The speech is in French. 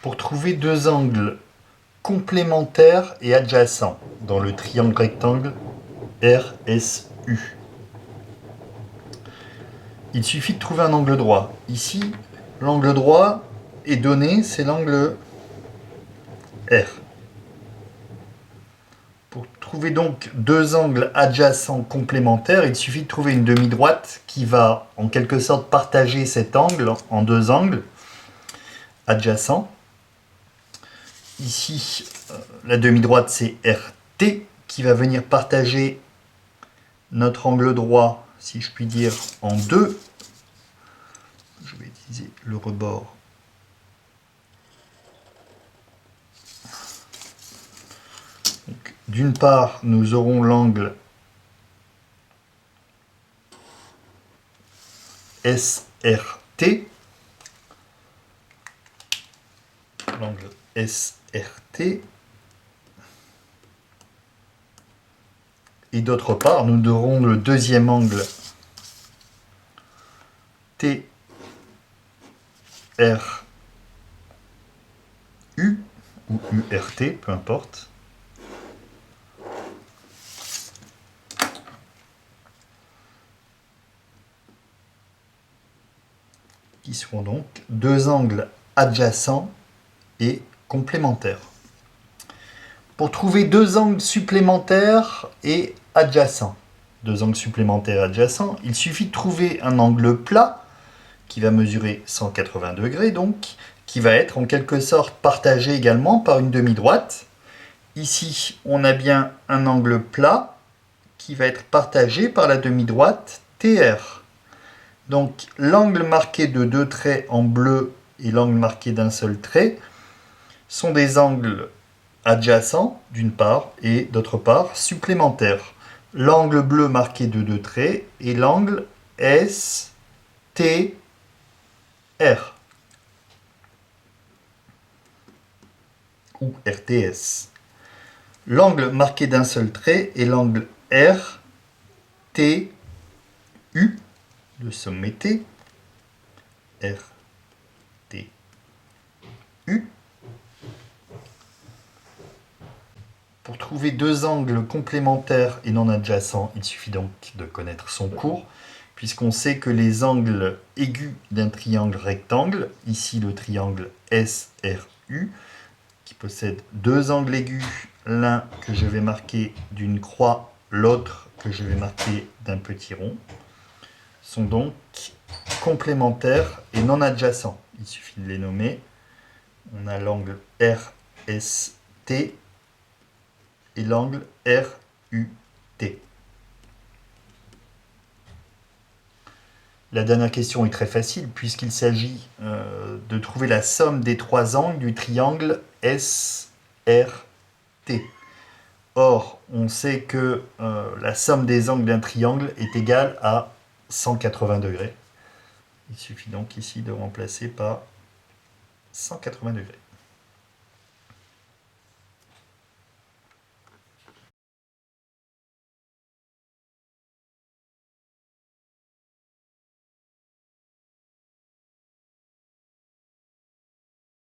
pour trouver deux angles complémentaires et adjacents dans le triangle rectangle RSU. Il suffit de trouver un angle droit. Ici, l'angle droit est donné, c'est l'angle R. Pour trouver donc deux angles adjacents complémentaires, il suffit de trouver une demi-droite qui va en quelque sorte partager cet angle en deux angles adjacents. Ici, la demi-droite c'est RT qui va venir partager notre angle droit, si je puis dire, en deux. Je vais utiliser le rebord. D'une part, nous aurons l'angle SRT, l'angle SRT, et d'autre part, nous aurons le deuxième angle TRU ou URT, peu importe. Qui seront donc deux angles adjacents et complémentaires. Pour trouver deux angles supplémentaires et adjacents, il suffit de trouver un angle plat qui va mesurer 180 degrés, donc, qui va être en quelque sorte partagé également par une demi-droite. Ici, on a bien un angle plat qui va être partagé par la demi-droite TR. Donc l'angle marqué de deux traits en bleu et l'angle marqué d'un seul trait sont des angles adjacents d'une part et d'autre part supplémentaires. L'angle bleu marqué de deux traits est l'angle STR ou RTS. L'angle marqué d'un seul trait est l'angle RTU, le sommet T, RTU. Pour trouver deux angles complémentaires et non adjacents, il suffit donc de connaître son cours, puisqu'on sait que les angles aigus d'un triangle rectangle, ici le triangle SRU, qui possède deux angles aigus, l'un que je vais marquer d'une croix, l'autre que je vais marquer d'un petit rond, sont donc complémentaires et non adjacents. Il suffit de les nommer. On a l'angle RST et l'angle RUT. La dernière question est très facile puisqu'il s'agit de trouver la somme des trois angles du triangle SRT. Or, on sait que la somme des angles d'un triangle est égale à 180 degrés. Il suffit donc ici de remplacer par 180 degrés.